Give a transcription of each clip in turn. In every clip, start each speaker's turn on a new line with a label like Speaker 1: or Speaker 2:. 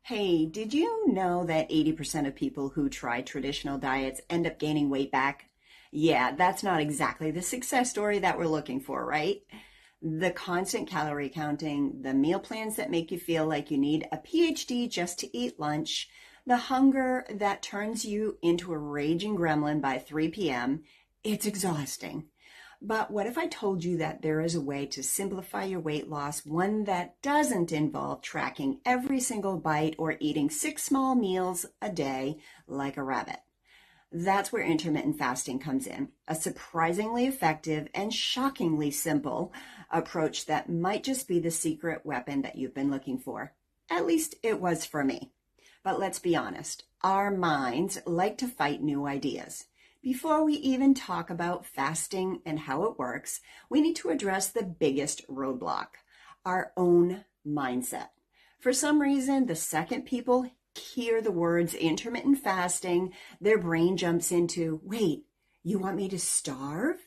Speaker 1: Hey, did you know that 80% of people who try traditional diets end up gaining weight back? Yeah, that's not exactly the success story that we're looking for, right? The constant calorie counting, the meal plans that make you feel like you need a PhD just to eat lunch, the hunger that turns you into a raging gremlin by 3 p.m., it's exhausting. But what if I told you that there is a way to simplify your weight loss, one that doesn't involve tracking every single bite or eating 6 small meals a day like a rabbit? That's where intermittent fasting comes in, a surprisingly effective and shockingly simple approach that might just be the secret weapon that you've been looking for. At least it was for me. But let's be honest, our minds like to fight new ideas. Before we even talk about fasting and how it works, we need to address the biggest roadblock, our own mindset. For some reason, the second people hear the words intermittent fasting, their brain jumps into, wait, you want me to starve?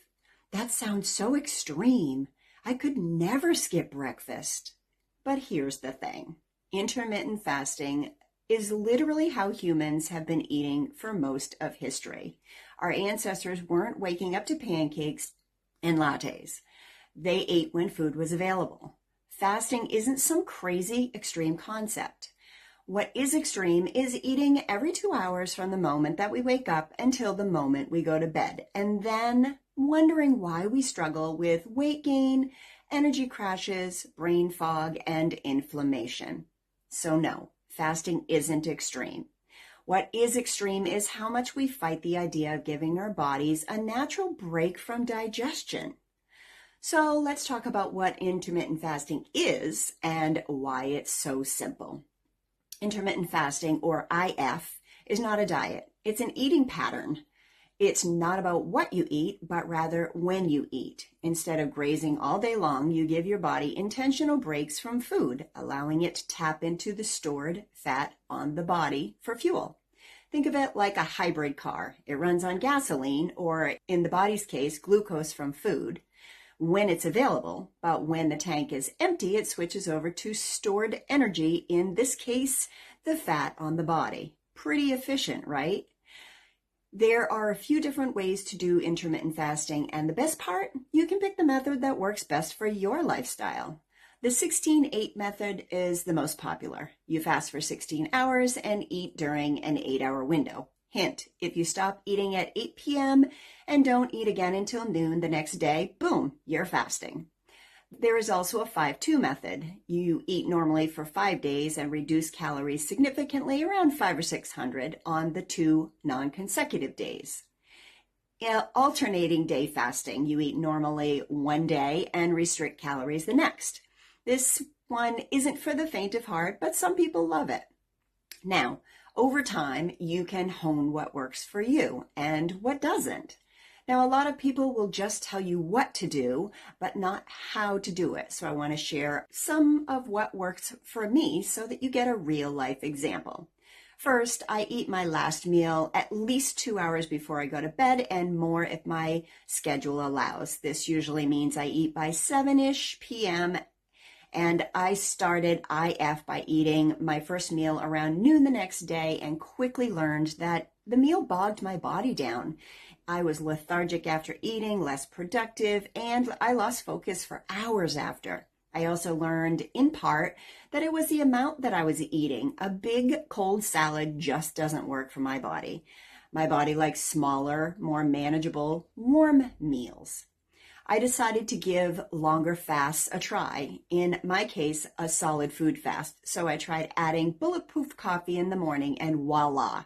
Speaker 1: That sounds so extreme. I could never skip breakfast. But here's the thing. Intermittent fasting is literally how humans have been eating for most of history. Our ancestors weren't waking up to pancakes and lattes. They ate when food was available. Fasting isn't some crazy extreme concept. What is extreme is eating every 2 hours from the moment that we wake up until the moment we go to bed, and then wondering why we struggle with weight gain, energy crashes, brain fog, and inflammation. So no, fasting isn't extreme. What is extreme is how much we fight the idea of giving our bodies a natural break from digestion. So let's talk about what intermittent fasting is and why it's so simple. Intermittent fasting, or IF, is not a diet. It's an eating pattern. It's not about what you eat, but rather when you eat. Instead of grazing all day long, you give your body intentional breaks from food, allowing it to tap into the stored fat on the body for fuel. Think of it like a hybrid car. It runs on gasoline, or in the body's case, glucose from food, when it's available, but when the tank is empty, it switches over to stored energy, in this case, the fat on the body. Pretty efficient, right? There are a few different ways to do intermittent fasting, and the best part, you can pick the method that works best for your lifestyle. The 16-8 method is the most popular. You fast for 16 hours and eat during an 8-hour window. Hint, if you stop eating at 8 p.m. and don't eat again until noon the next day, boom, you're fasting. There is also a 5-2 method. You eat normally for 5 days and reduce calories significantly, around 500 or 600 on the 2 non-consecutive days. Alternating day fasting, you eat normally one day and restrict calories the next. This one isn't for the faint of heart, but some people love it. Now, over time, you can hone what works for you and what doesn't. Now, a lot of people will just tell you what to do, but not how to do it. So I want to share some of what works for me so that you get a real life example. First, I eat my last meal at least 2 hours before I go to bed, and more if my schedule allows. This usually means I eat by 7-ish p.m. And I started IF by eating my first meal around noon the next day and quickly learned that the meal bogged my body down. I was lethargic after eating, less productive, and I lost focus for hours after. I also learned, in part, that it was the amount that I was eating. A big cold salad just doesn't work for my body. My body likes smaller, more manageable, warm meals. I decided to give longer fasts a try. In my case, a solid food fast. So I tried adding bulletproof coffee in the morning, and voila,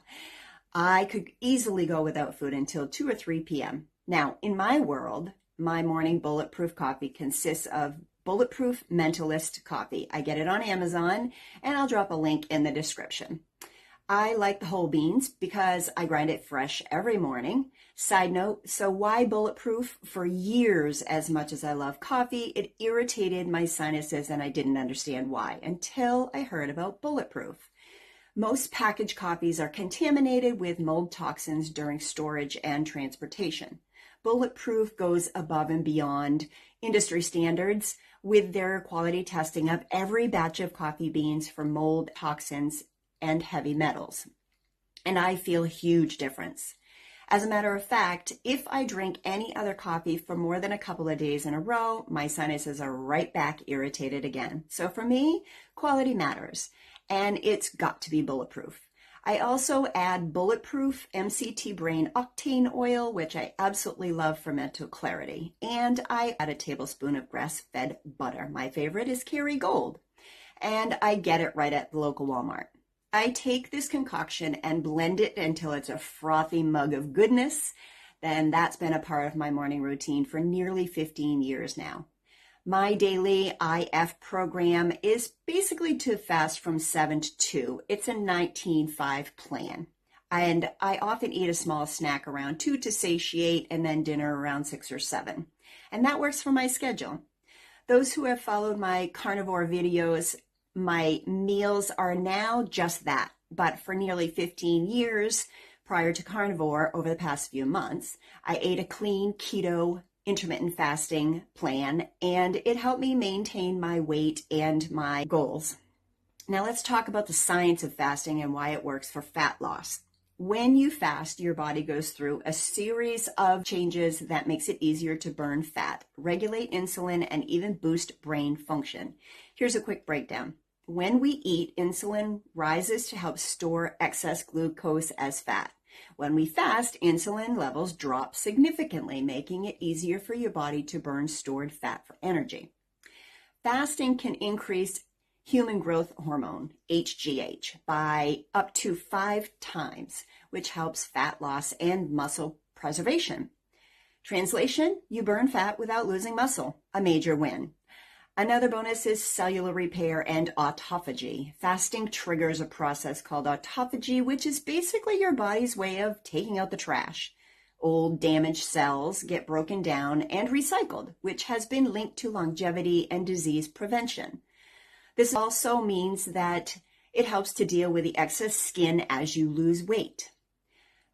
Speaker 1: I could easily go without food until 2 or 3 p.m. Now, in my world, my morning bulletproof coffee consists of Bulletproof Mentalist coffee. I get it on Amazon, and I'll drop a link in the description. I like the whole beans because I grind it fresh every morning. Side note, so why bulletproof? For years, as much as I love coffee, it irritated my sinuses and I didn't understand why until I heard about bulletproof. Most packaged coffees are contaminated with mold toxins during storage and transportation. Bulletproof goes above and beyond industry standards with their quality testing of every batch of coffee beans for mold toxins and heavy metals. And I feel a huge difference. As a matter of fact, if I drink any other coffee for more than a couple of days in a row, my sinuses are right back irritated again. So for me, quality matters, and it's got to be bulletproof. I also add bulletproof MCT brain octane oil, which I absolutely love for mental clarity. And I add a tablespoon of grass-fed butter. My favorite is Kerrygold, and I get it right at the local Walmart. I take this concoction and blend it until it's a frothy mug of goodness. Then that's been a part of my morning routine for nearly 15 years now. My daily IF program is basically to fast from 7 to 2. It's a 19-5 plan. And I often eat a small snack around 2 to satiate, and then dinner around 6 or 7. And that works for my schedule. Those who have followed my carnivore videos, my meals are now just that. But for nearly 15 years prior to carnivore, over the past few months, I ate a clean keto intermittent fasting plan, and it helped me maintain my weight and my goals. Now let's talk about the science of fasting and why it works for fat loss. When you fast, your body goes through a series of changes that makes it easier to burn fat, regulate insulin, and even boost brain function. Here's a quick breakdown. When we eat, insulin rises to help store excess glucose as fat. When we fast, insulin levels drop significantly, making it easier for your body to burn stored fat for energy. Fasting can increase human growth hormone, HGH, by up to 5 times, which helps fat loss and muscle preservation. Translation, you burn fat without losing muscle, a major win. Another bonus is cellular repair and autophagy. Fasting triggers a process called autophagy, which is basically your body's way of taking out the trash. Old damaged cells get broken down and recycled, which has been linked to longevity and disease prevention. This also means that it helps to deal with the excess skin as you lose weight.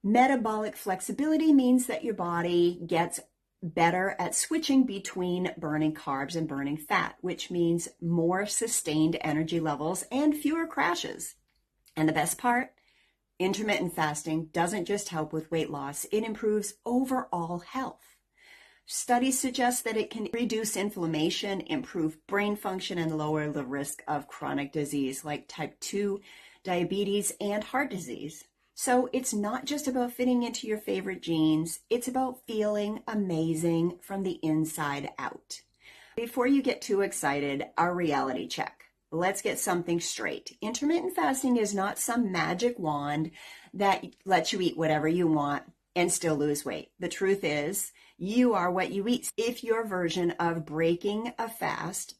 Speaker 1: Metabolic flexibility means that your body gets better at switching between burning carbs and burning fat, which means more sustained energy levels and fewer crashes. And the best part, intermittent fasting doesn't just help with weight loss, it improves overall health. Studies suggest that it can reduce inflammation, improve brain function, and lower the risk of chronic disease like type 2 diabetes and heart disease. So it's not just about fitting into your favorite jeans, it's about feeling amazing from the inside out. Before you get too excited, a reality check. Let's get something straight. Intermittent fasting is not some magic wand that lets you eat whatever you want and still lose weight. The truth is, you are what you eat. If your version of breaking a fast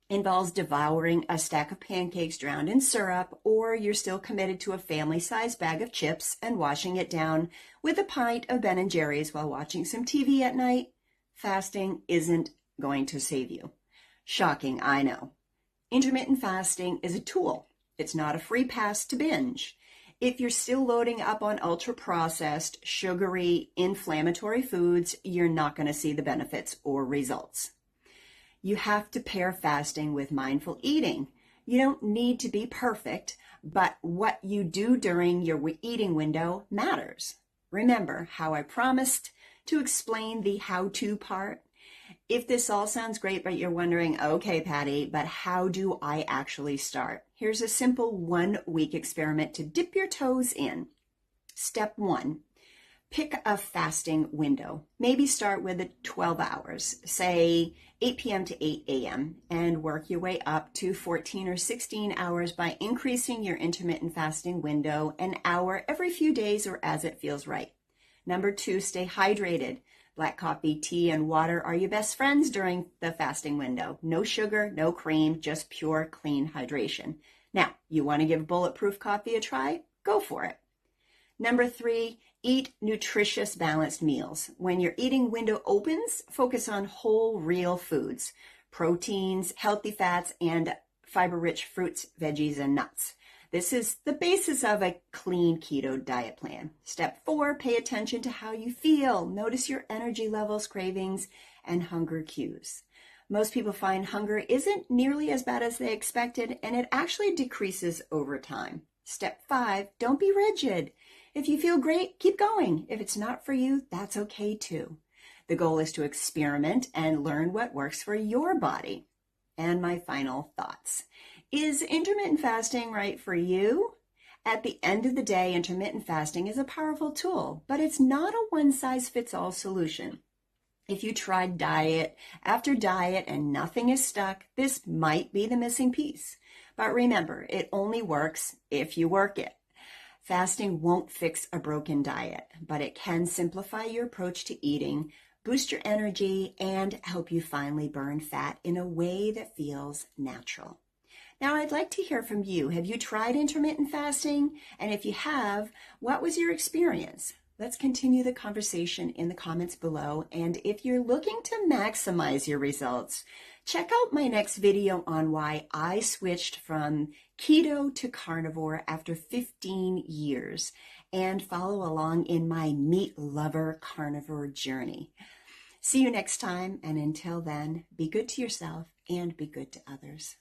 Speaker 1: involves devouring a stack of pancakes drowned in syrup, or you're still committed to a family-sized bag of chips and washing it down with a pint of Ben & Jerry's while watching some TV at night, fasting isn't going to save you. Shocking, I know. Intermittent fasting is a tool. It's not a free pass to binge. If you're still loading up on ultra-processed, sugary, inflammatory foods, you're not going to see the benefits or results. You have to pair fasting with mindful eating. You don't need to be perfect, but what you do during your eating window matters. Remember how I promised to explain the how-to part? If this all sounds great, but you're wondering, okay, Patty, but how do I actually start? Here's a simple 1-week experiment to dip your toes in. Step 1. Pick a fasting window. Maybe start with 12 hours, say 8 p.m. to 8 a.m., and work your way up to 14 or 16 hours by increasing your intermittent fasting window an hour every few days or as it feels right. Number 2, stay hydrated. Black coffee, tea, and water are your best friends during the fasting window. No sugar, no cream, just pure, clean hydration. Now, you want to give bulletproof coffee a try? Go for it. Number 3, eat nutritious, balanced meals. When your eating window opens, focus on whole, real foods, proteins, healthy fats, and fiber-rich fruits, veggies, and nuts. This is the basis of a clean keto diet plan. Step 4, pay attention to how you feel. Notice your energy levels, cravings, and hunger cues. Most people find hunger isn't nearly as bad as they expected, and it actually decreases over time. Step 5, don't be rigid. If you feel great, keep going. If it's not for you, that's okay too. The goal is to experiment and learn what works for your body. And my final thoughts. Is intermittent fasting right for you? At the end of the day, intermittent fasting is a powerful tool, but it's not a one-size-fits-all solution. If you tried diet after diet and nothing is stuck, this might be the missing piece. But remember, it only works if you work it. Fasting won't fix a broken diet, but it can simplify your approach to eating, boost your energy, and help you finally burn fat in a way that feels natural. Now, I'd like to hear from you. Have you tried intermittent fasting? And if you have, what was your experience? Let's continue the conversation in the comments below. And if you're looking to maximize your results, check out my next video on why I switched from keto to carnivore after 15 years and follow along in my meat lover carnivore journey. See you next time. And until then, be good to yourself and be good to others.